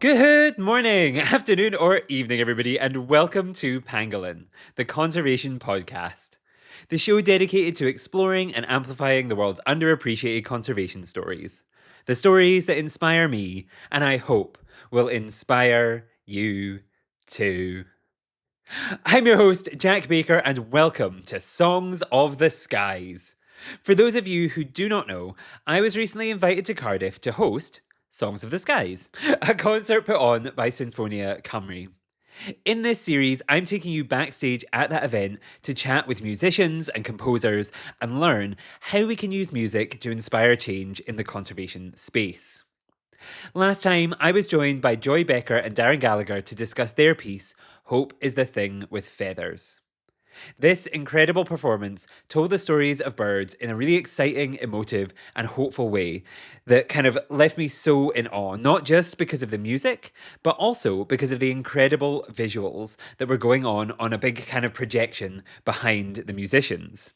Good morning, afternoon, or evening, everybody, and welcome to Pangolin, the conservation podcast. The show dedicated to exploring and amplifying the world's underappreciated conservation stories. The stories that inspire me, and I hope will inspire you too. I'm your host, Jack Baker, and welcome to Songs of the Skies. For those of you who do not know, I was recently invited to Cardiff to host Songs of the Skies, a concert put on by Sinfonia Cymru. In this series, I'm taking you backstage at that event to chat with musicians and composers and learn how we can use music to inspire change in the conservation space. Last time, I was joined by Joy Becker and Darren Gallagher to discuss their piece, Hope is the Thing with Feathers. This incredible performance told the stories of birds in a really exciting, emotive, and hopeful way that kind of left me so in awe, not just because of the music, but also because of the incredible visuals that were going on a big kind of projection behind the musicians.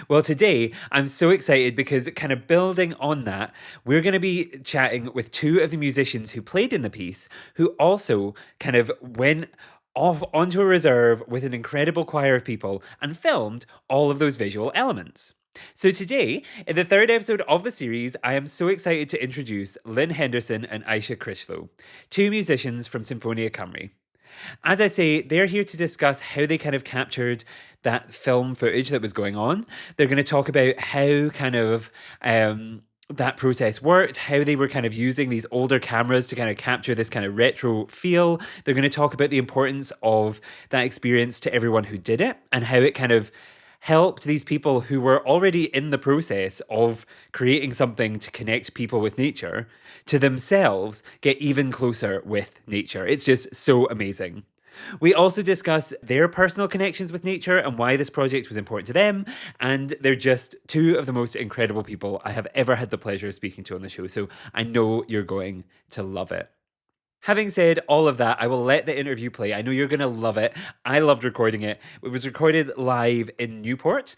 Well, today I'm so excited because kind of building on that, we're going to be chatting with two of the musicians who played in the piece, who also kind of went off onto a reserve with an incredible choir of people and filmed all of those visual elements. So today, in the third episode of the series, I am so excited to introduce Lynn Henderson and Isha Crichlow, two musicians from Sinfonia Cymru. As I say, they're here to discuss how they kind of captured that film footage that was going on. They're going to talk about how kind of that process worked, how they were kind of using these older cameras to kind of capture this kind of retro feel. They're going to talk about the importance of that experience to everyone who did it and how it kind of helped these people who were already in the process of creating something to connect people with nature to themselves get even closer with nature. It's just so amazing. We also discuss their personal connections with nature and why this project was important to them, and they're just two of the most incredible people I have ever had the pleasure of speaking to on the show, so I know you're going to love it. Having said all of that, I will let the interview play. I know you're going to love it. I loved recording it. It was recorded live in Newport,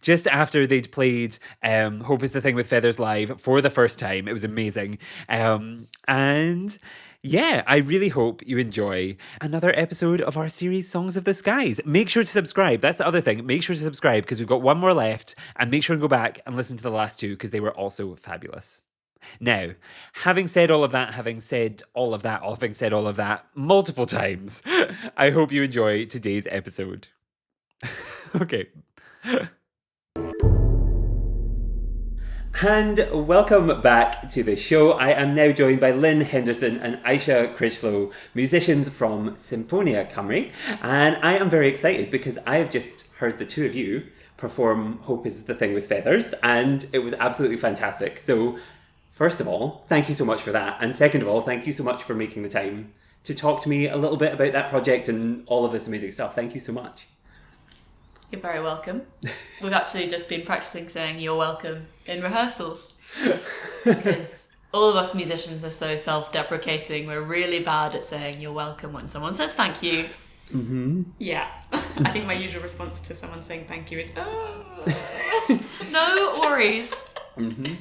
just after they'd played Hope is the Thing with Feathers live for the first time. It was amazing. And yeah, I really hope you enjoy another episode of our series, Songs of the Skies. Make sure to subscribe. That's the other thing. Make sure to subscribe because we've got one more left. And make sure and go back and listen to the last two because they were also fabulous. Now, having said all of that multiple times, I hope you enjoy today's episode. Okay. And welcome back to the show. I am now joined by Lynn Henderson and Isha Crichlow, musicians from Sinfonia Cymru. And I am very excited because I have just heard the two of you perform Hope is the Thing with Feathers, and it was absolutely fantastic. So first of all, thank you so much for that. And second of all, thank you so much for making the time to talk to me a little bit about that project and all of this amazing stuff. Thank you so much. You're very welcome. We've actually just been practicing saying you're welcome in rehearsals because all of us musicians are so self-deprecating. We're really bad at saying you're welcome when someone says thank you. Mm-hmm. Yeah. I think my usual response to someone saying thank you is, oh. No worries. Mm-hmm.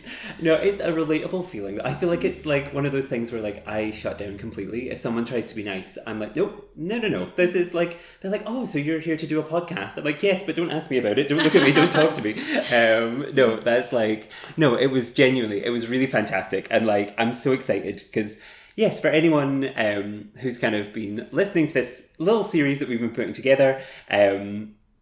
No, it's a relatable feeling. I feel like it's like one of those things where like I shut down completely. If someone tries to be nice, I'm like, nope, no. This is like, they're like, oh, so you're here to do a podcast? I'm like, yes, but don't ask me about it. Don't look at me. Don't talk to me. No, that's like, no, it was genuinely, it was really fantastic. And like, I'm so excited because yes, for anyone who's kind of been listening to this little series that we've been putting together,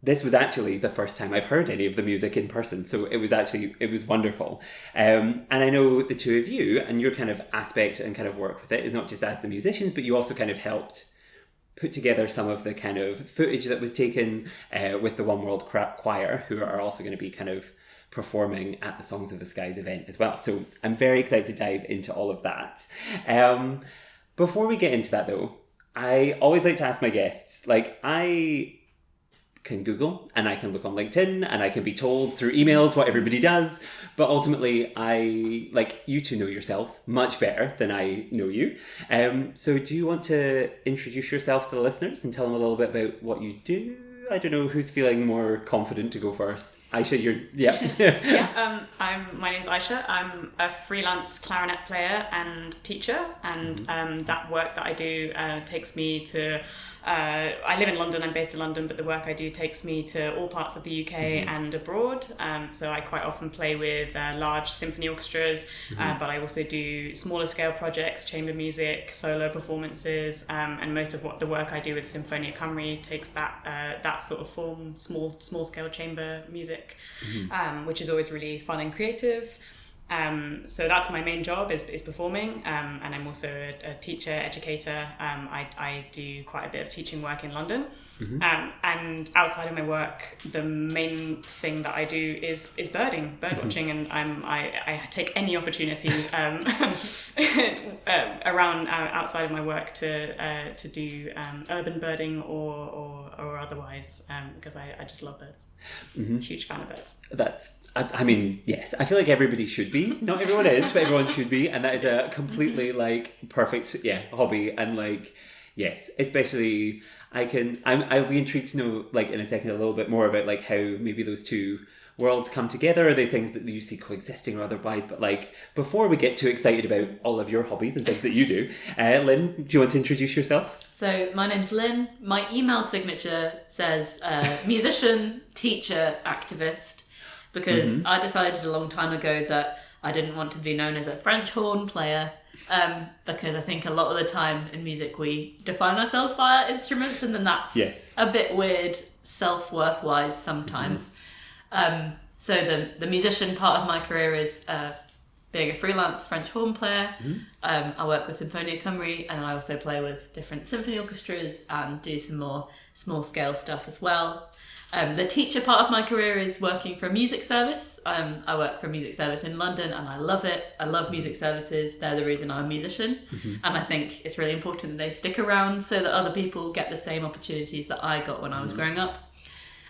this was actually the first time I've heard any of the music in person. So it was wonderful. And I know the two of you and your kind of aspect and kind of work with it is not just as the musicians, but you also kind of helped put together some of the kind of footage that was taken with the One World Choir, who are also going to be kind of performing at the Songs of the Skies event as well. So I'm very excited to dive into all of that. Before we get into that though, I always like to ask my guests, like I can Google and I can look on LinkedIn and I can be told through emails what everybody does, but ultimately I like you to know yourselves much better than I know you. So do you want to introduce yourself to the listeners and tell them a little bit about what you do? I don't know who's feeling more confident to go first. Isha, yeah. My name's Isha. I'm a freelance clarinet player and teacher, and that work that I do takes me to. I live in London. I'm based in London, but the work I do takes me to all parts of the UK and abroad. So I quite often play with large symphony orchestras, but I also do smaller scale projects, chamber music, solo performances, and most of the work I do with Sinfonia Cymru takes that sort of form, small scale chamber music, which is always really fun and creative. So that's my main job is performing, and I'm also a teacher, educator. I do quite a bit of teaching work in London, and outside of my work, the main thing that I do is bird watching, and I take any opportunity around outside of my work to do urban birding or otherwise, because I just love birds. Huge fan of birds. I mean, yes, I feel like everybody should be. Not everyone is, but everyone should be. And that is a completely, perfect, hobby. And, yes, especially I'll be intrigued to know, in a second, a little bit more about, how maybe those two worlds come together. Are they things that you see coexisting or otherwise? But, before we get too excited about all of your hobbies and things that you do, Lynn, do you want to introduce yourself? So my name's Lynn. My email signature says musician, teacher, activist. Because I decided a long time ago that I didn't want to be known as a French horn player, because I think a lot of the time in music we define ourselves by our instruments, and then that's a bit weird self-worth-wise sometimes. So the musician part of my career is being a freelance French horn player. I work with Sinfonia Cymru, and I also play with different symphony orchestras and do some more small-scale stuff as well. The teacher part of my career is working for a music service. I work for a music service in London and I love it. I love music services. They're the reason I'm a musician. And I think it's really important that they stick around so that other people get the same opportunities that I got when I was growing up.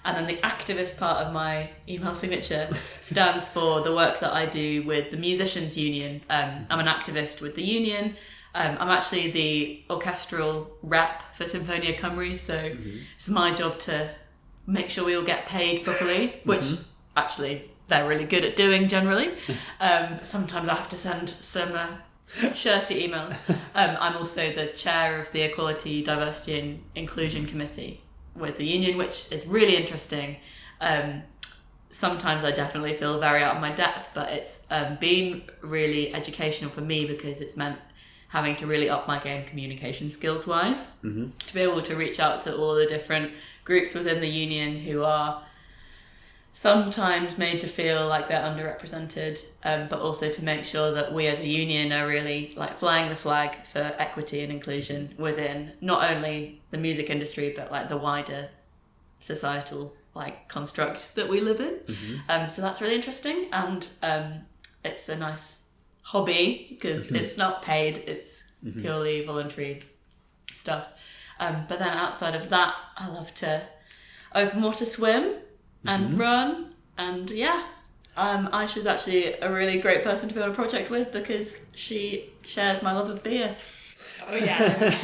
And then the activist part of my email signature stands for the work that I do with the Musicians Union. I'm an activist with the union. I'm actually the orchestral rep for Sinfonia Cymru, so it's my job to make sure we all get paid properly, which actually they're really good at doing generally. Sometimes I have to send some shirty emails. I'm also the chair of the Equality, Diversity and Inclusion Committee with the union, which is really interesting. Sometimes I definitely feel very out of my depth, but it's been really educational for me because it's meant having to really up my game communication skills wise, to be able to reach out to all the different groups within the union who are sometimes made to feel like they're underrepresented, but also to make sure that we as a union are really flying the flag for equity and inclusion within not only the music industry, but the wider societal constructs that we live in. So that's really interesting, and it's a nice hobby because it's not paid, it's purely voluntary stuff. But then outside of that, I love to open water swim and run, and Aisha's actually a really great person to be on a project with because she shares my love of beer. Oh yes.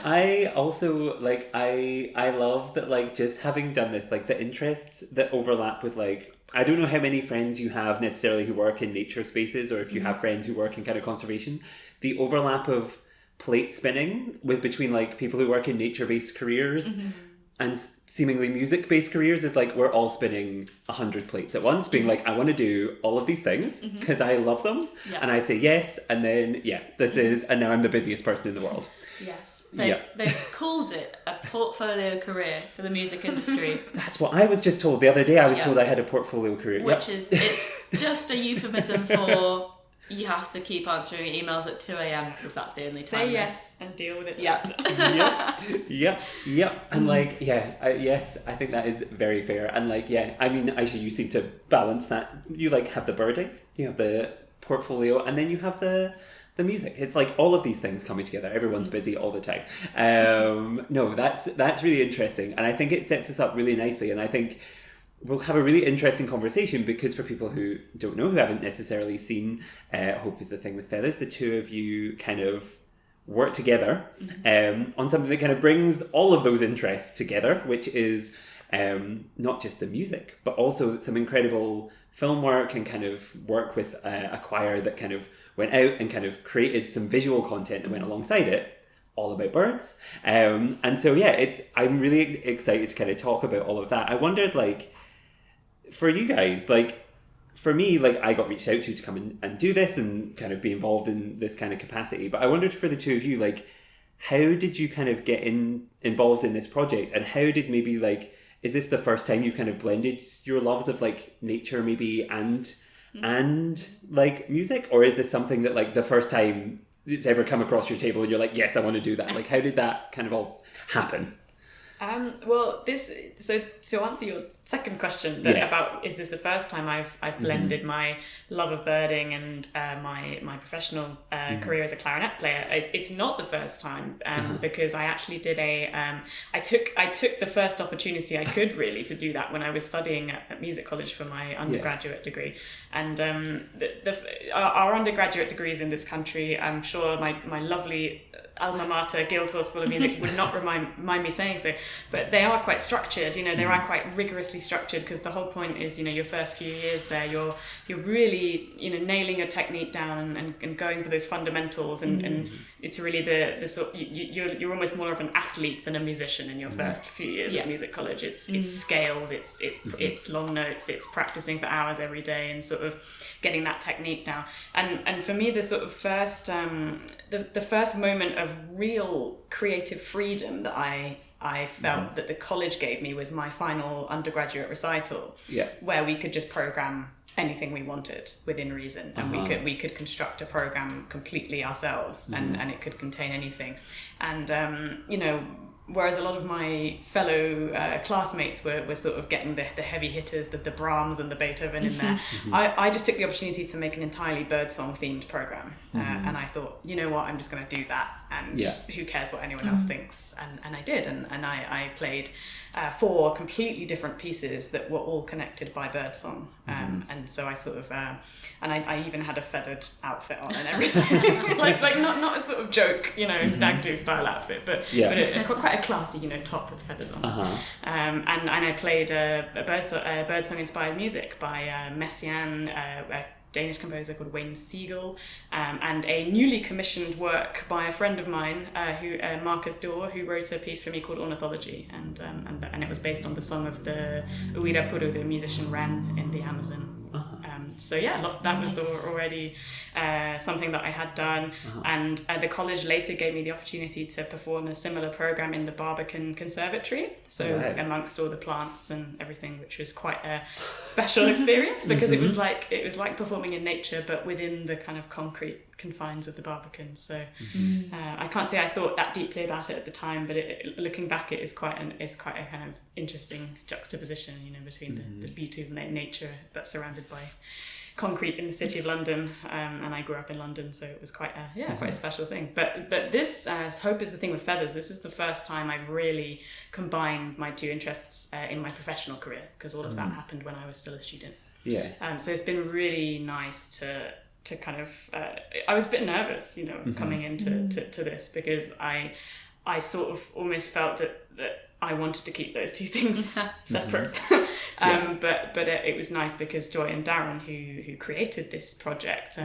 I also I love that just having done this, the interests that overlap with I don't know how many friends you have necessarily who work in nature spaces, or if you have friends who work in kind of conservation, the overlap of plate spinning between people who work in nature-based careers and seemingly music-based careers is we're all spinning 100 plates at once, being I want to do all of these things because I love them, and I say yes, and then this is, and now I'm the busiest person in the world. Yes, they've called it a portfolio career for the music industry. That's what I was just told the other day. I was told I had a portfolio career, which is it's just a euphemism for you have to keep answering emails at 2 a.m. because that's the only time. Say yes and deal with it. Yep. And yes, I think that is very fair. And I mean, Aisha, you seem to balance that. You have the birding, you have the portfolio, and then you have the music. It's all of these things coming together. Everyone's busy all the time. No, that's really interesting, and I think it sets us up really nicely. And I think we'll have a really interesting conversation because for people who don't know, who haven't necessarily seen Hope is the Thing with Feathers, the two of you kind of work together on something that kind of brings all of those interests together, which is not just the music, but also some incredible film work and kind of work with a choir that kind of went out and kind of created some visual content that went alongside it, all about birds. And so, yeah, I'm really excited to kind of talk about all of that. I wondered, like, for you guys, like, for me, like, I got reached out to come and do this and kind of be involved in this kind of capacity. But I wondered for the two of you, like, how did you kind of get involved in this project? And how did maybe, like, is this the first time you kind of blended your loves of, like, nature maybe and like, music? Or is this something that, like, the first time it's ever come across your table and you're like, yes, I want to do that? Like, how did that kind of all happen? Well, to answer your second question about is this the first time I've blended my love of birding and my professional career as a clarinet player. It's not the first time because I actually did I took the first opportunity I could really to do that when I was studying at music college for my undergraduate degree. And our undergraduate degrees in this country, I'm sure my lovely alma mater, Guildhall School of Music, would not mind me saying so, but they are quite structured. They are quite rigorously structured because the whole point is, your first few years there, you're really, nailing your technique down and going for those fundamentals, and it's really the sort. You're almost more of an athlete than a musician in your first few years at music college. It's scales, it's long notes, it's practicing for hours every day and sort of getting that technique down. And for me, the sort of first the first moment of real creative freedom that I felt that the college gave me was my final undergraduate recital, where we could just program anything we wanted within reason, and we could construct a program completely ourselves, and it could contain anything. And whereas a lot of my fellow classmates were sort of getting the heavy hitters, the Brahms and the Beethoven in there, I just took the opportunity to make an entirely birdsong themed program. And I thought, you know what, I'm just going to do that, and who cares what anyone else thinks. And I did, and I played 4 completely different pieces that were all connected by birdsong. And so I sort of, and I even had a feathered outfit on and everything, like not a sort of joke, stag do style outfit, but quite a classy, top with feathers on. And I played a birdsong inspired music by Messiaen, a Danish composer called Wayne Siegel, and a newly commissioned work by a friend of mine, Marcus Dorr, who wrote a piece for me called Ornithology, and it was based on the song of the Uirapuru, the musician Wren in the Amazon. So that was already something that I had done, and the college later gave me the opportunity to perform a similar program in the Barbican Conservatory, amongst all the plants and everything, which was quite a special experience because it was like performing in nature but within the kind of concrete confines of the Barbican. So I can't say I thought that deeply about it at the time, but looking back, it is quite a kind of interesting juxtaposition, between the beauty of nature but surrounded by concrete in the city of London, and I grew up in London, so it was quite a special thing. But this Hope is the Thing with Feathers. This is the first time I've really combined my 2 interests in my professional career, because all of that happened when I was still a student. So it's been really nice to kind of I was a bit nervous, coming into to this, because I sort of almost felt that I wanted to keep those 2 things separate. But it was nice because Joy and Darren, who created this project,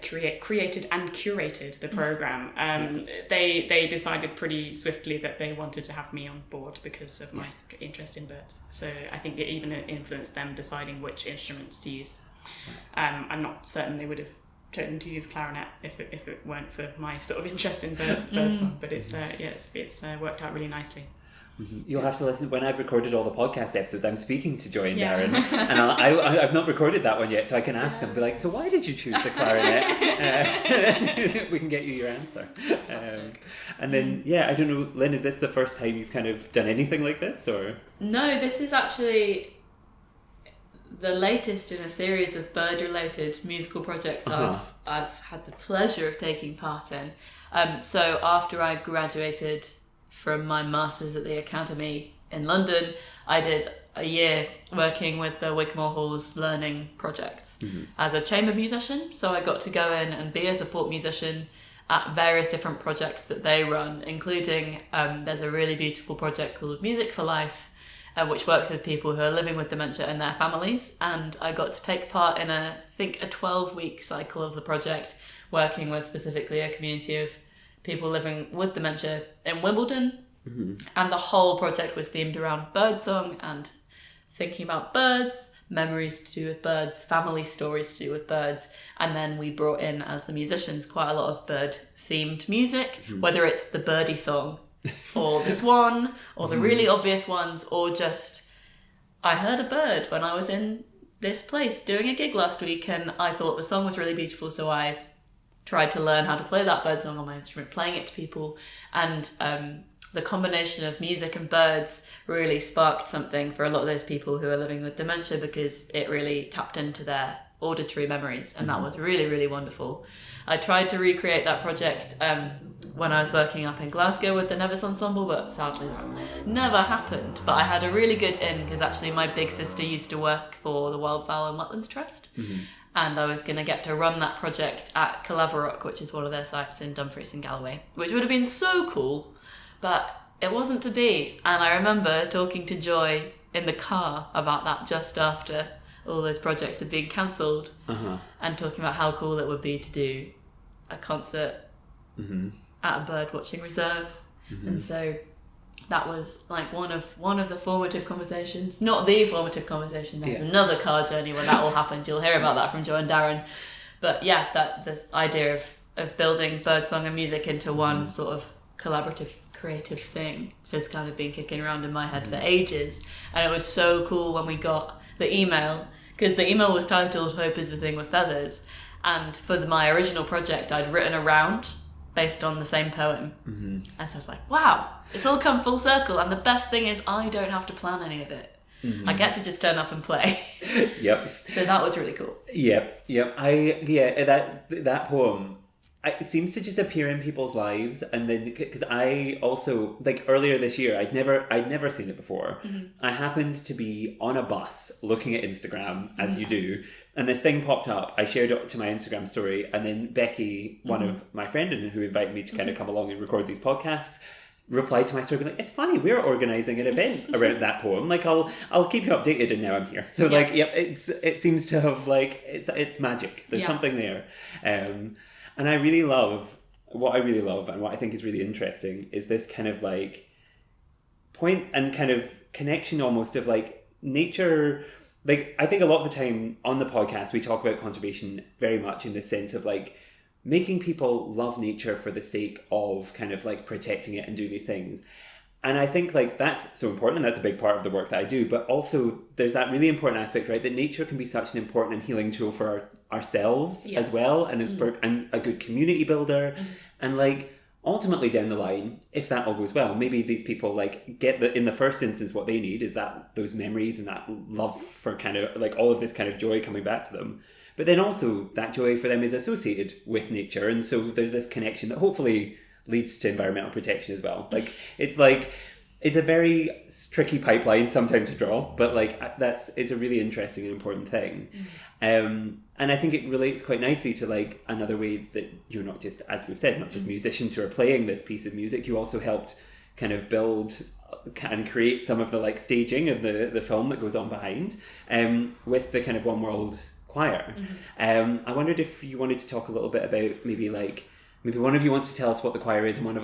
created and curated the program, they decided pretty swiftly that they wanted to have me on board because of my interest in birds. So I think it even influenced them deciding which instruments to use. I'm not certain they would have chosen to use clarinet if it weren't for my sort of interest in birdsong, but it's worked out really nicely. You'll have to listen. When I've recorded all the podcast episodes, I'm speaking to Joy and Darren, and I've not recorded that one yet, so I can ask them, be like, so why did you choose the clarinet? We can get you your answer. And then, I don't know, Lynn, is this the first time you've kind of done anything like this, or? No, this is actually the latest in a series of bird-related musical projects I've had the pleasure of taking part in. So after I graduated from my master's at the Academy in London, I did a year working with the Wigmore Hall's learning project as a chamber musician. So I got to go in and be a support musician at various different projects that they run, including there's a really beautiful project called Music for Life, which works with people who are living with dementia and their families. And I got to take part in a 12-week cycle of the project, working with specifically a community of people living with dementia in Wimbledon. And the whole project was themed around birdsong and thinking about birds, memories to do with birds, family stories to do with birds. And then we brought in, as the musicians, quite a lot of bird-themed music, whether it's the birdie song or the swan or the really obvious ones, or just, I heard a bird when I was in this place doing a gig last week and I thought the song was really beautiful, so I've tried to learn how to play that bird song on my instrument, playing it to people. And the combination of music and birds really sparked something for a lot of those people who are living with dementia, because it really tapped into their auditory memories, and that was really, really wonderful. I tried to recreate that project when I was working up in Glasgow with the Nevis Ensemble, but sadly that never happened. But I had a really good in, because actually my big sister used to work for the Wildfowl and Wetlands Trust, and I was going to get to run that project at Calaverock, which is one of their sites in Dumfries and Galloway, which would have been so cool. But it wasn't to be. And I remember talking to Joy in the car about that just after all those projects had been cancelled, and talking about how cool it would be to do a concert at a bird watching reserve. And so that was like one of the formative conversations. Not the formative conversation, there's another car journey when that all happened. You'll hear about that from Joy and Darren. But yeah, that this idea of building birdsong and music into one sort of collaborative creative thing has kind of been kicking around in my head for ages. And it was so cool when we got the email, because the email was titled Hope is the Thing with Feathers, and for my original project I'd written a round based on the same poem. And so I was like, wow, it's all come full circle, and the best thing is I don't have to plan any of it. I get to just turn up and play. So that was really cool. That poem, it seems to just appear in people's lives, and then because I also, like, earlier this year I'd never seen it before. I happened to be on a bus looking at Instagram, as you do, and this thing popped up. I shared it to my Instagram story, and then Becky, one of my friends who invited me to kind of come along and record these podcasts, replied to my story like, it's funny, we're organising an event around that poem, like I'll keep you updated, and now I'm here. So it seems to have, like, it's magic. There's something there. And I really love, and what I think is really interesting is this kind of like point and kind of connection almost of like nature. Like, I think a lot of the time on the podcast we talk about conservation very much in the sense of like making people love nature for the sake of kind of like protecting it and doing these things. And I think like that's so important, and that's a big part of the work that I do. But also there's that really important aspect, right, that nature can be such an important and healing tool for ourselves as well, and is and a good community builder. And like ultimately down the line, if that all goes well, maybe these people like get in the first instance what they need is that those memories and that love for kind of like all of this kind of joy coming back to them. But then also that joy for them is associated with nature, and so there's this connection that hopefully leads to environmental protection as well. Like it's a very tricky pipeline sometimes to draw, but like it's a really interesting and important thing. And I think it relates quite nicely to like another way that you're not just, as we've said, not just musicians who are playing this piece of music, you also helped kind of build and create some of the like staging of the film that goes on behind with the kind of One World Choir. I wondered if you wanted to talk a little bit about maybe one of you wants to tell us what the choir is, and one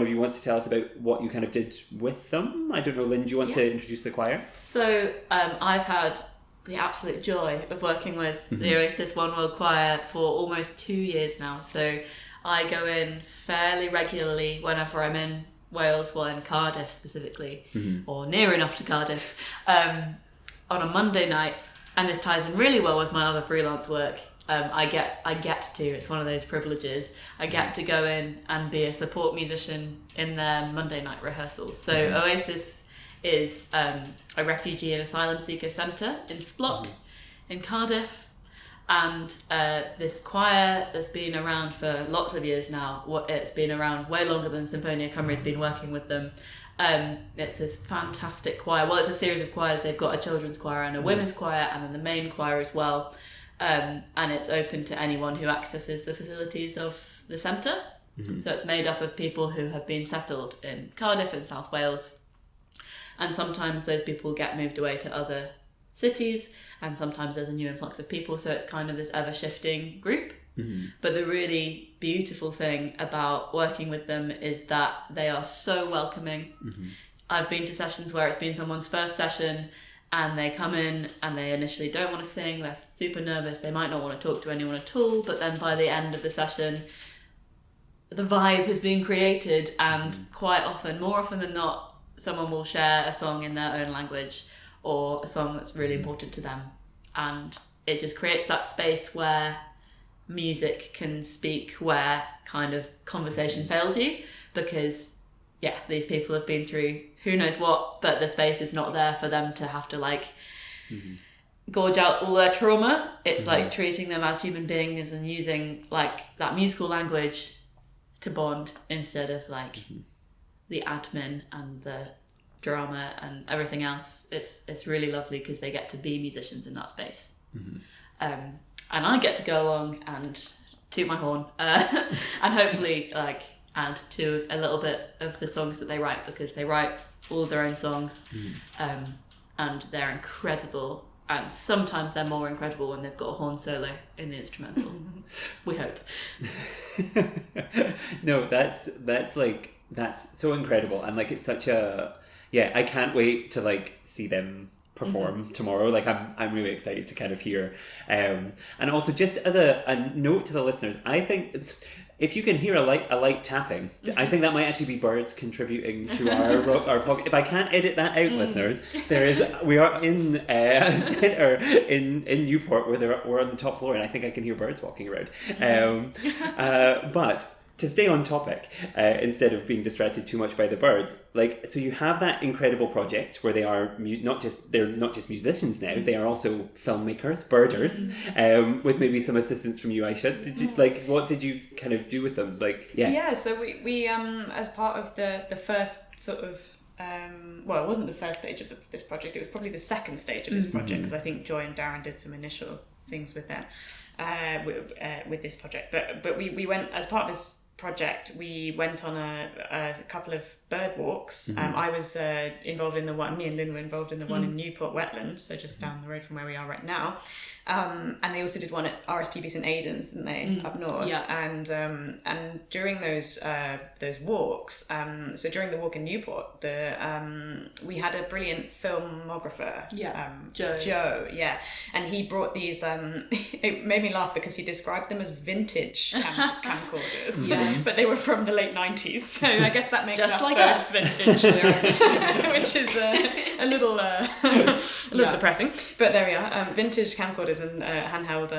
of you wants to tell us about what you kind of did with them. I don't know, Lynn, do you want to introduce the choir? So I've had the absolute joy of working with the Oasis One World Choir for almost 2 years now. So I go in fairly regularly whenever I'm in Wales, well, in Cardiff specifically, or near enough to Cardiff, on a Monday night. And this ties in really well with my other freelance work. I get to, it's one of those privileges, I get to go in and be a support musician in their Monday night rehearsals. So Oasis is a refugee and asylum seeker centre in Splot in Cardiff, and this choir that's been around for lots of years now, it's been around way longer than Sinfonia Cymru has been working with them. It's this fantastic choir. Well, it's a series of choirs. They've got a children's choir and a women's choir, and then the main choir as well. And it's open to anyone who accesses the facilities of the centre. So it's made up of people who have been settled in Cardiff and South Wales. And sometimes those people get moved away to other cities, and sometimes there's a new influx of people, so it's kind of this ever-shifting group. But the really beautiful thing about working with them is that they are so welcoming. I've been to sessions where it's been someone's first session and they come in and they initially don't want to sing, they're super nervous, they might not want to talk to anyone at all, but then by the end of the session the vibe has been created, and quite often, more often than not, someone will share a song in their own language or a song that's really important to them, and it just creates that space where music can speak where kind of conversation fails you, because these people have been through who knows what, but the space is not there for them to have to like gorge out all their trauma. It's like treating them as human beings and using like that musical language to bond instead of like the admin and the drama and everything else. It's really lovely because they get to be musicians in that space. And I get to go along and toot my horn and hopefully like add to a little bit of the songs that they write, because they write all of their own songs and they're incredible, and sometimes they're more incredible when they've got a horn solo in the instrumental. We hope. No, that's so incredible, and like it's such a I can't wait to like see them perform tomorrow. Like I'm really excited to kind of hear, and also just as a note to the listeners, I think if you can hear a light tapping, I think that might actually be birds contributing to our podcast. If I can't edit that out, listeners, we are in a centre in Newport where we're on the top floor, and I think I can hear birds walking around. But to stay on topic, instead of being distracted too much by the birds, like, so you have that incredible project where they are they're not just musicians now, they are also filmmakers, birders, with maybe some assistance from you, Aisha. Did you what did you kind of do with them? So we as part of the first sort of it wasn't the first stage of this project, it was probably the second stage of this project, because I think Joy and Darren did some initial things with that with this project, but we went, as part of this project, we went on a couple of bird walks. I was involved in the one, me and Lynn were involved in the one in Newport Wetlands, so just down the road from where we are right now. And they also did one at RSPB St Aidan's, didn't they, up north? Yeah. And during those walks, so during the walk in Newport, we had a brilliant filmographer, Joe, and he brought these. It made me laugh because he described them as vintage camcorders, but they were from the late 90s. So I guess that makes us like both vintage, which is a little depressing. But there we are, vintage camcorders and handheld,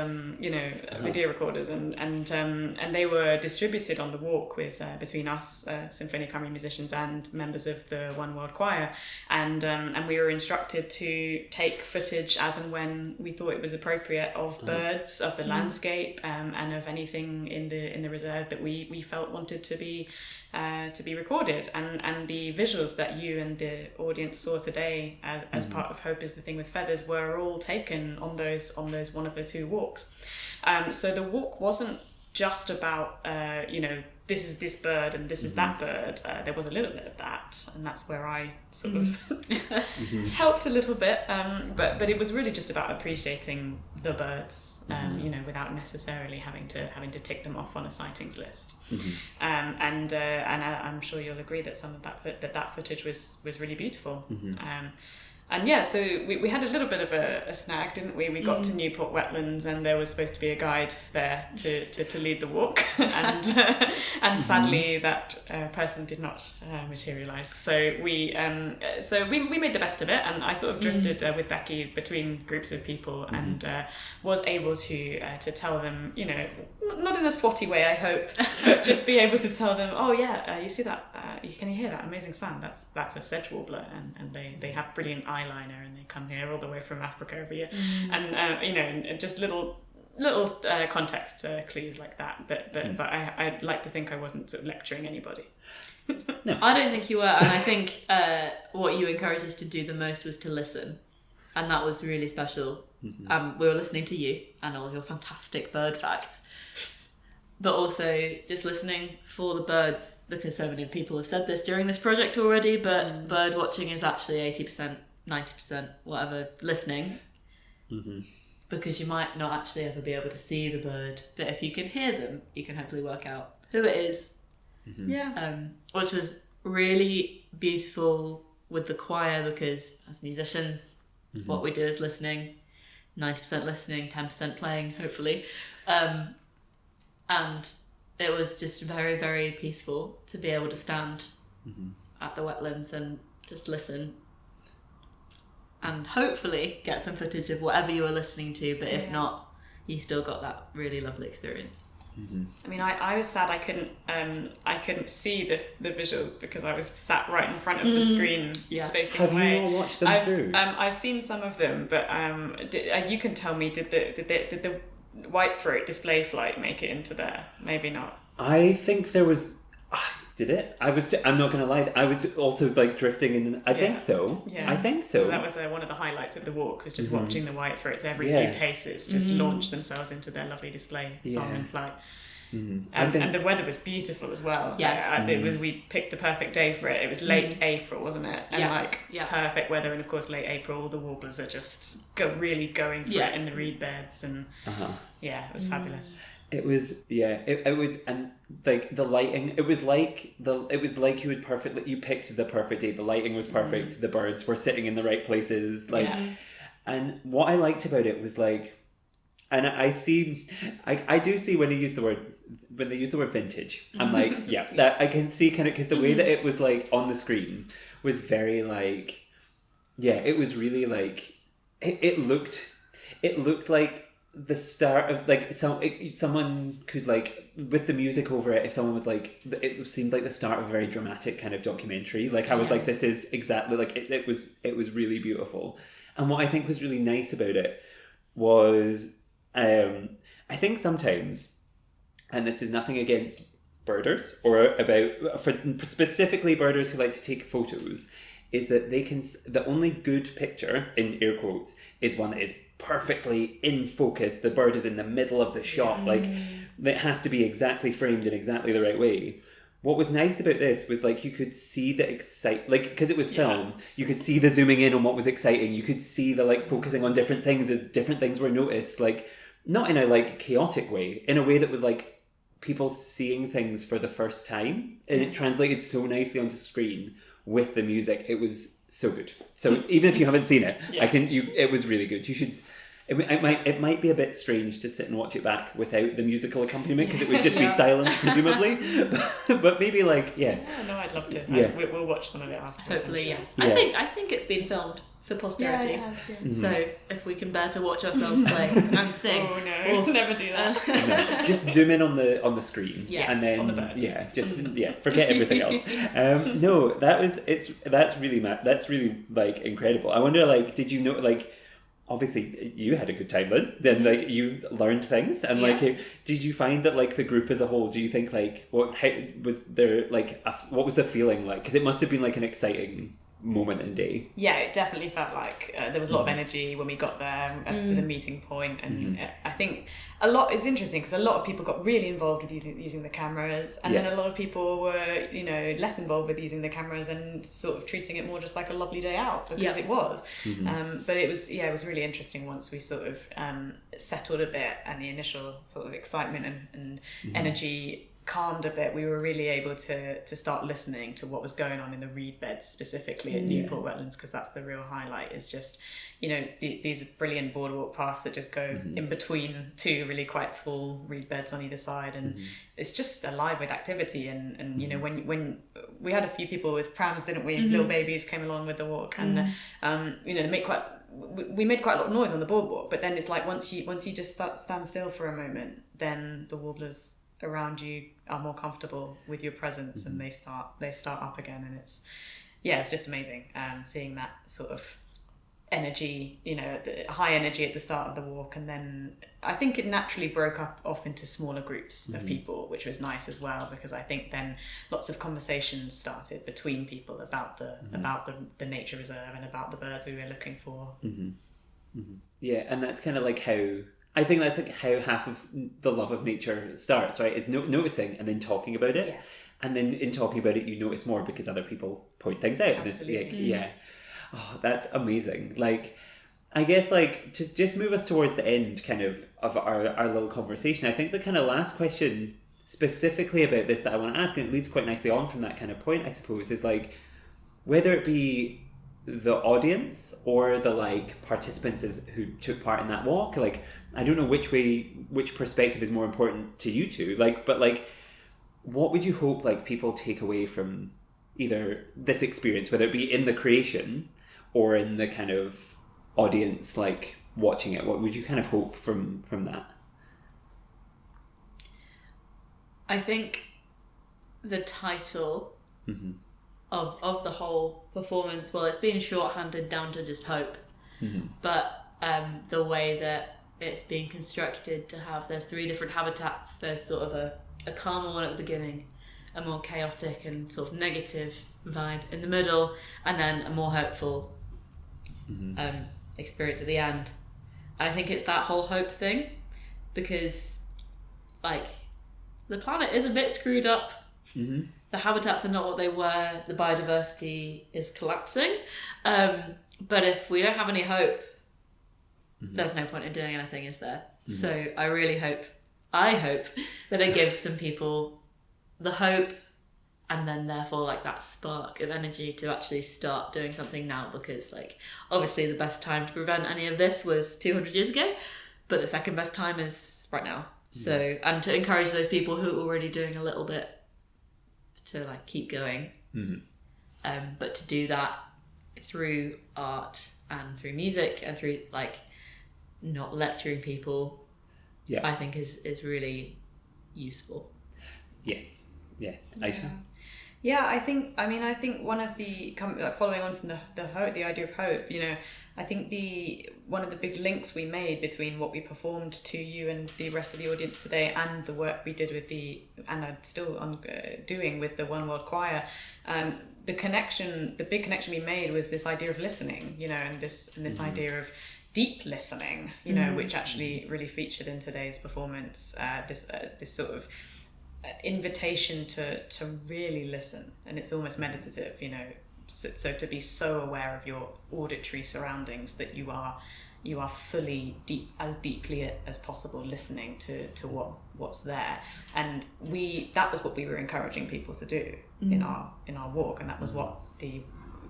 video recorders, and they were distributed on the walk with between us, Sinfonia Cymru musicians, and members of the One World Choir, and we were instructed to take footage as and when we thought it was appropriate of birds, of the landscape, and of anything in the reserve that we felt wanted to be recorded, and the visuals that you and the audience saw today as part of Hope is the Thing with Feathers were all taken on those one of the two walks. So the walk wasn't just about this is this bird and this is that bird. There was a little bit of that, and that's where I sort of helped a little bit. But it was really just about appreciating the birds, without necessarily having to tick them off on a sightings list. And I'm sure you'll agree that some of that footage was really beautiful. So we had a little bit of a snag, didn't we? We got to Newport Wetlands, and there was supposed to be a guide there to lead the walk, and sadly that person did not materialise. So we made the best of it, and I sort of drifted with Becky between groups of people, and was able to tell them, not in a swatty way, I hope, but just be able to tell them, you see that? Can you hear that amazing sound? That's a sedge warbler, and they have brilliant eyeliner, and they come here all the way from Africa every year, and just little context clues like that. But I'd like to think I wasn't sort of lecturing anybody. No, I don't think you were, and I think what you encouraged us to do the most was to listen, and that was really special. We were listening to you and all your fantastic bird facts. but also just listening for the birds, because so many people have said this during this project already, but bird watching is actually 80%, 90%, whatever, listening. Because you might not actually ever be able to see the bird, but if you can hear them, you can hopefully work out who it is. Which was really beautiful with the choir, because as musicians, what we do is listening, 90% listening, 10% playing, hopefully. And it was just very, very peaceful to be able to stand at the wetlands and just listen, and hopefully get some footage of whatever you were listening to, but if not, you still got that really lovely experience. I mean, I was sad I couldn't see the visuals because I was sat right in front of the screen, spacing Have away. you all watched them through? I've seen some of them, but you can tell me, did the white throat display flight make it into there? Maybe not. I think there was. Did it? I'm not gonna lie. I was also like drifting in. I think so. Yeah. I think so. That was one of the highlights of the walk, was just watching the white throats every few paces just launch themselves into their lovely display, song and flight. And the weather was beautiful as well. Yes. We picked the perfect day for it. It was late April, wasn't it? And perfect weather. And of course, late April, the warblers are just really going for it in the reed beds, and it was fabulous. It was it was, and like the lighting, it was like you would you picked the perfect day. The lighting was perfect. The birds were sitting in the right places, and what I liked about it was like, and I do see when they use the word vintage, I'm like, that I can see kind of, because the way that it was like on the screen was very like, it was really like, it looked like the start of like someone could, like, with the music over it, if someone was like, it seemed like the start of a very dramatic kind of documentary. Like I was like, this is exactly like it was really beautiful. And what I think was really nice about it was, I think sometimes, and this is nothing against birders or about, for specifically birders who like to take photos, is that the only good picture, in air quotes, is one that is perfectly in focus. The bird is in the middle of the shot, like it has to be exactly framed in exactly the right way. What was nice about this was, like, you could see the because it was film, you could see the zooming in on what was exciting. You could see the, like, focusing on different things as different things were noticed, like, not in a, like, chaotic way, in a way that was, like, people seeing things for the first time, and it translated so nicely onto screen with the music. It was so good. So even if you haven't seen it, it was really good. You should. It might be a bit strange to sit and watch it back without the musical accompaniment, because it would just be silent, presumably. But maybe, like, no, I'd love to. We'll watch some of it afterwards. Hopefully, yes. Yeah. I think it's been filmed for posterity. Yeah, it has, yeah. So if we can bear to watch ourselves play and sing, oh no, never do that. No, just zoom in on the screen, and then on the birds. Forget everything else. No, that's really like incredible. I wonder, like, did you know, like, obviously you had a good time then like you learned things, and like, did you find that, like, the group as a whole, do you think, like, what was the feeling like? Because it must have been like an exciting moment and day. Yeah, it definitely felt like there was a lot of energy when we got there to the meeting point, and I think a lot is interesting because a lot of people got really involved with using the cameras, and then a lot of people were, less involved with using the cameras and sort of treating it more just like a lovely day out, because it was. But it was really interesting once we sort of settled a bit, and the initial sort of excitement and energy calmed a bit. We were really able to start listening to what was going on in the reed beds, specifically at Newport Wetlands, because that's the real highlight. Is just, these brilliant boardwalk paths that just go in between two really quite tall reed beds on either side, and it's just alive with activity. And when we had a few people with prams, didn't we? Little babies came along with the walk, and we made quite a lot of noise on the boardwalk. But then it's like, once you just stand still for a moment, then the warblers around you are more comfortable with your presence, and they start up again, and it's just amazing seeing that sort of energy, the high energy at the start of the walk, and then I think it naturally broke off into smaller groups of people, which was nice as well, because I think then lots of conversations started between people about the nature reserve and about the birds we were looking for. Yeah, and that's kind of like how I think that's like how half of the love of nature starts, right? Is noticing and then talking about it. Yeah. And then in talking about it, you notice more because other people point things out. Absolutely. Yeah. Oh, that's amazing. Like, I guess, like, just move us towards the end kind of our little conversation. I think the kind of last question specifically about this that I want to ask, and it leads quite nicely on from that kind of point, I suppose, is like, whether it be the audience or the like participants who took part in that walk, like, I don't know which perspective is more important to you two, like, but like, what would you hope like people take away from either this experience, whether it be in the creation or in the kind of audience like watching it? What would you kind of hope from that? I think the title of the whole performance, well, it's been shorthanded down to just hope, but the way that it's being constructed to have, there's 3 different habitats. There's sort of a calmer one at the beginning, a more chaotic and sort of negative vibe in the middle, and then a more hopeful experience at the end. And I think it's that whole hope thing, because like the planet is a bit screwed up. The habitats are not what they were. The biodiversity is collapsing. But if we don't have any hope, there's no point in doing anything, is there? So I hope that it gives some people the hope, and then therefore like that spark of energy to actually start doing something now, because like obviously the best time to prevent any of this was 200 years ago, but the second best time is right now. So, and to encourage those people who are already doing a little bit to like keep going, but to do that through art and through music and through like not lecturing people, I think is really useful. Yes. Aisha? Yeah, I think one of the following on from the idea of hope, you know, I think one of the big links we made between what we performed to you and the rest of the audience today and the work we did with and I'm still doing with the One World Choir, the big connection we made was this idea of listening, you know, and this idea of deep listening, you know, which actually really featured in today's performance. This sort of invitation to really listen, and it's almost meditative, you know, so to be so aware of your auditory surroundings that you are fully as deeply as possible listening to what's there. And that was what we were encouraging people to do in our walk, and that was what the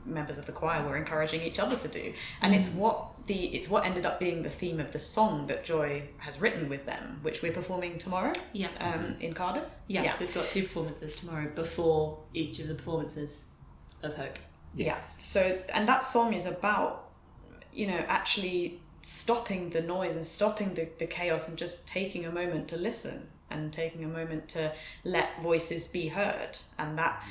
members of the choir were encouraging each other to do, and it's what ended up being the theme of the song that Joy has written with them, which we're performing tomorrow. In Cardiff. We've got 2 performances tomorrow before each of the performances of Hope. So, and that song is about, you know, actually stopping the noise and stopping the chaos and just taking a moment to listen and taking a moment to let voices be heard. And that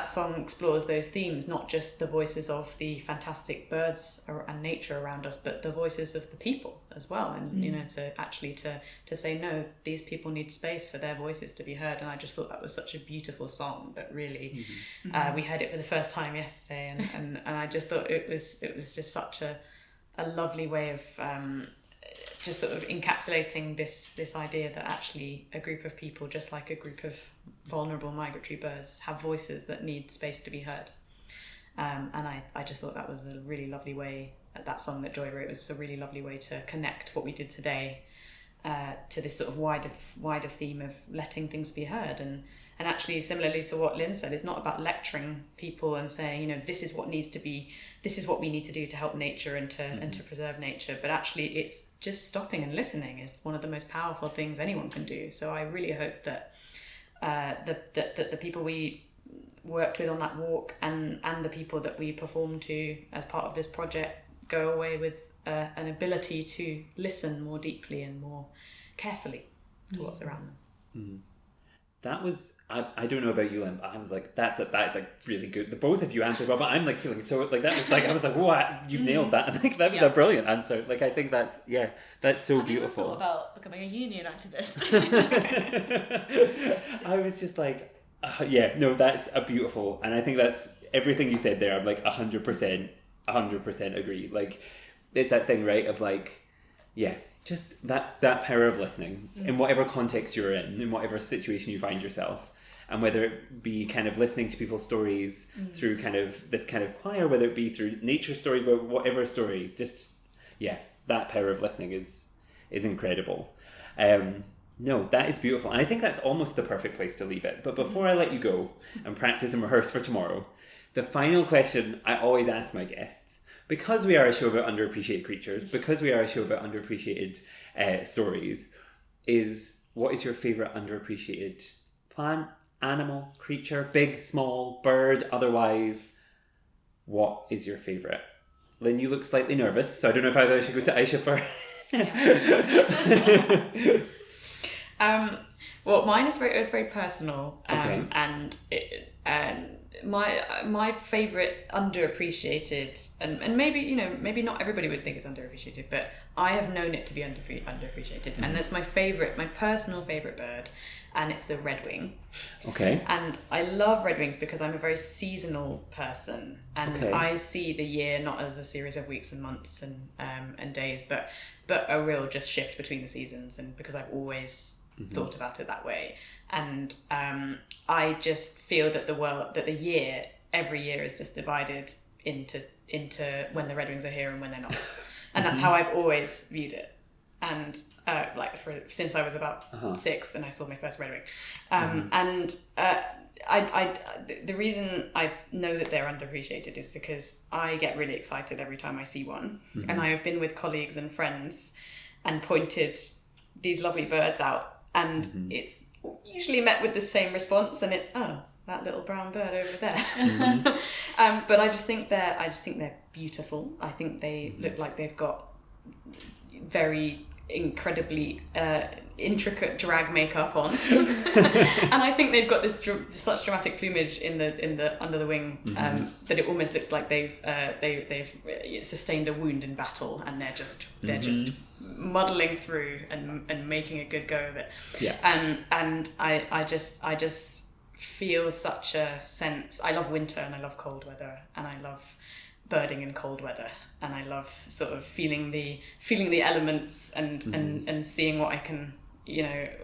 song explores those themes, not just the voices of the fantastic birds and nature around us, but the voices of the people as well. And you know, so actually to say, no, these people need space for their voices to be heard. And I just thought that was such a beautiful song that really we heard it for the first time yesterday, and I just thought it was just such a lovely way of just sort of encapsulating this idea that actually a group of people, just like a group of vulnerable migratory birds, have voices that need space to be heard. And I just thought that was a really lovely way, that song that Joy wrote was a really lovely way to connect what we did today to this sort of wider theme of letting things be heard. And actually, similarly to what Lynn said, it's not about lecturing people and saying, you know, this is what we need to do to help nature and to preserve nature. But actually, it's just stopping and listening is one of the most powerful things anyone can do. So I really hope that the people we worked with on that walk and the people that we performed to as part of this project go away with an ability to listen more deeply and more carefully to what's around them. That was, I don't know about you, Lynn, but I was like, that is like really good. The both of you answered well, but I'm like feeling so, like that was like, I was like, what, you nailed that. I think that was a brilliant answer. Like, I think that's so beautiful. Thought about becoming a union activist. I was just like, that's a beautiful, and I think that's everything you said there. I'm like 100% agree. Like, it's that thing, right, of like, yeah, just that power of listening in whatever context you're in whatever situation you find yourself. And whether it be kind of listening to people's stories through kind of this kind of choir, whether it be through nature story, but whatever story, just, yeah, that power of listening is incredible. No, that is beautiful. And I think that's almost the perfect place to leave it. But before I let you go and practice and rehearse for tomorrow, the final question I always ask my guests, because we are a show about underappreciated creatures, because we are a show about underappreciated stories, is what is your favourite underappreciated plant, animal, creature, big, small, bird, otherwise? What is your favourite? Lynn, you look slightly nervous, so I don't know if either I should go to Isha first. Well, mine is very personal, Okay. and my favourite underappreciated, and maybe maybe not everybody would think it's underappreciated, but I have known it to be underappreciated, and that's my personal favourite bird, and it's the redwing. Okay. And I love redwings because I'm a very seasonal person, and Okay. I see the year not as a series of weeks and months and days, but a real just shift between the seasons, and because I've always thought about it that way. And I just feel that every year is just divided into when the redwings are here and when they're not, and that's how I've always viewed it. And since I was about 6 and I saw my first redwing, and the reason I know that they're underappreciated is because I get really excited every time I see one, and I have been with colleagues and friends and pointed these lovely birds out, and it's usually met with the same response, and it's, oh, that little brown bird over there. But I just think they're beautiful. I think they look like they've got very incredibly intricate drag makeup on, and I think they've got this such dramatic plumage in the under the wing that it almost looks like they've sustained a wound in battle, and they're just muddling through and making a good go of it. Yeah. And I just feel such a sense. I love winter and I love cold weather, and I love birding in cold weather, and I love sort of feeling the elements and seeing what I can,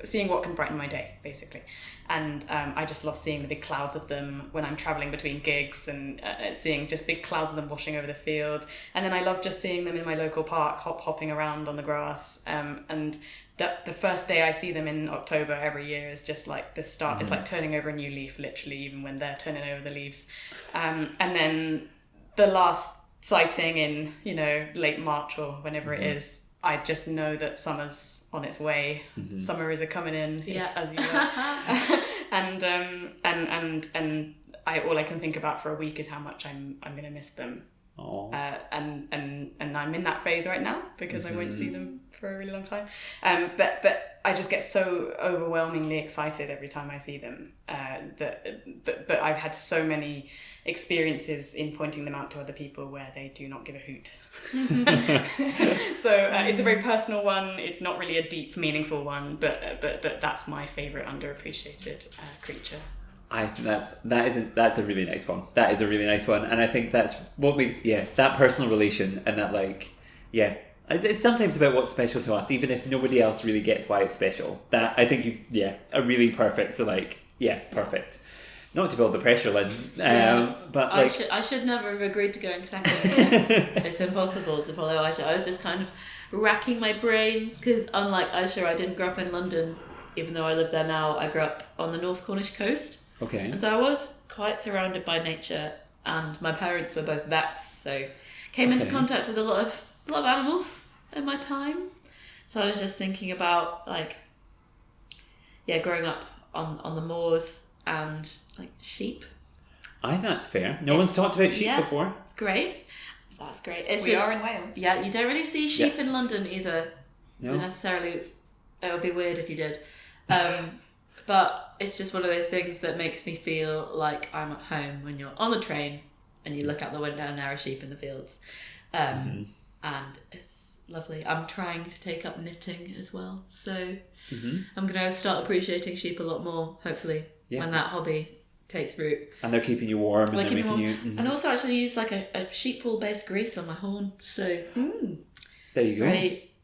seeing what can brighten my day, basically. And I just love seeing the big clouds of them when I'm traveling between gigs, and seeing just big clouds of them washing over the field. And then I love just seeing them in my local park hopping around on the grass, and the first day I see them in October every year is just like the start. It's like turning over a new leaf, literally, even when they're turning over the leaves. And then the last sighting in, late March or whenever it is, I just know that summer's on its way. Summer is a coming in, as you know. And all I can think about for a week is how much I'm going to miss them. And I'm in that phase right now because I won't see them for a really long time. But I just get so overwhelmingly excited every time I see them. But I've had so many experiences in pointing them out to other people where they do not give a hoot. So it's a very personal one. It's not really a deep, meaningful one, but that's my favourite underappreciated creature. I think that's a really nice one. That is a really nice one, and I think that's what makes that personal relation, and that it's sometimes about what's special to us, even if nobody else really gets why it's special. That I think a really perfect perfect. Not to build the pressure, Lynn, but I should never have agreed to going second. It's impossible to follow Isha. I was just kind of racking my brains because, unlike Isha, I didn't grow up in London. Even though I live there now, I grew up on the North Cornish coast. Okay. And so I was quite surrounded by nature, and my parents were both vets, so came into contact with a lot of animals in my time. So I was just thinking about growing up on the moors and sheep. I think that's fair. No one's talked about sheep before. Great. That's great. We are in Wales. Yeah, you don't really see sheep in London either. No. Necessarily. It would be weird if you did. But it's just one of those things that makes me feel like I'm at home when you're on the train and you look out the window and there are sheep in the fields. And it's lovely. I'm trying to take up knitting as well. So I'm going to start appreciating sheep a lot more, hopefully, when that hobby takes root. And they're keeping you warm, and they're making you... And also actually use a sheep wool based grease on my horn. So there you go.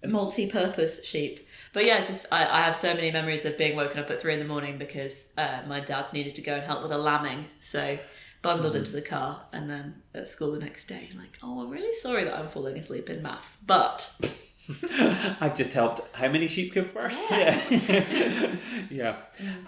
multi-purpose sheep. But yeah, just I have so many memories of being woken up at 3 a.m. because my dad needed to go and help with a lambing, so bundled into the car, and then at school the next day, like, oh, I'm really sorry that I'm falling asleep in maths, but I've just helped how many sheep give birth? Yeah. Yeah.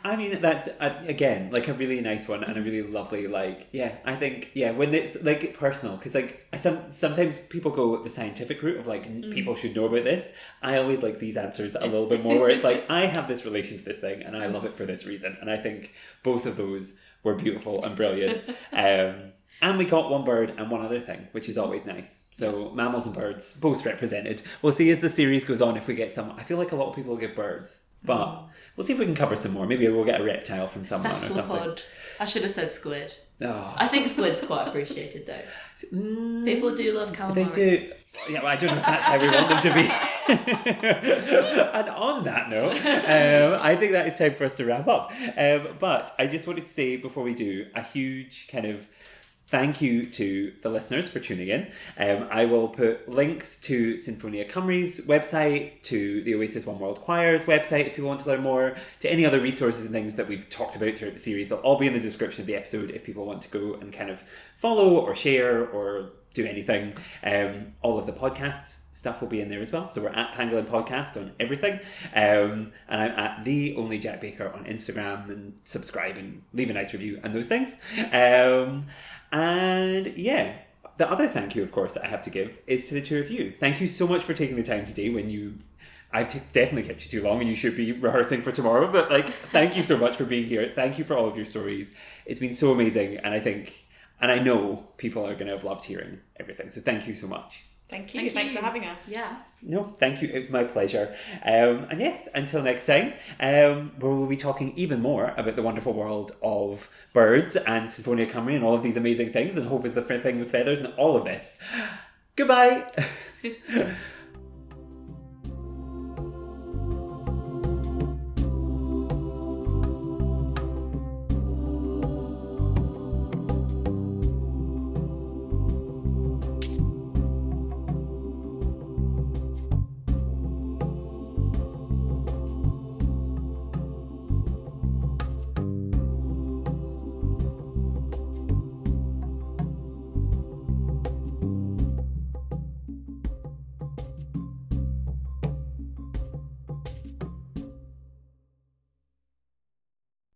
I mean, that's, again, like a really nice one and a really lovely, like, yeah, I think, yeah, when it's, like, personal, because, like, sometimes people go the scientific route of, like, people should know about this. I always like these answers a little bit more, where it's like, I have this relation to this thing, and I love it for this reason. And I think both of those were beautiful and brilliant. And we got one bird and one other thing, which is always nice. So mammals and birds, both represented. We'll see as the series goes on if we get some. I feel like a lot of people give birds, but we'll see if we can cover some more. Maybe we'll get a reptile from someone or something. Cephalopod. I should have said squid. Oh. I think squid's quite appreciated though. People do love calamari. They do. Yeah, well, I don't know if that's how we want them to be. And on that note, I think that is time for us to wrap up. But I just wanted to say before we do, a huge kind of thank you to the listeners for tuning in. I will put links to Sinfonia Cymru's website, to the Oasis One World Choir's website if people want to learn more, to any other resources and things that we've talked about throughout the series. They'll all be in the description of the episode if people want to go and kind of follow or share or do anything. All of the podcasts stuff will be in there as well. So we're at Pangolin Podcast on everything. And I'm at The Only Jack Baker on Instagram, and subscribe and leave a nice review and those things. And yeah, the other thank you, of course, that I have to give is to the two of you. Thank you so much for taking the time today when you... I've definitely kept you too long and you should be rehearsing for tomorrow, but like, thank you so much for being here. Thank you for all of your stories. It's been so amazing, and I think, and I know people are going to have loved hearing everything. So thank you so much. Thank you. Thanks for having us. Yeah. No, thank you. It was my pleasure. And yes, until next time, we'll be talking even more about the wonderful world of birds and Sinfonia Cymru and all of these amazing things, and Hope is the thing with feathers and all of this. Goodbye.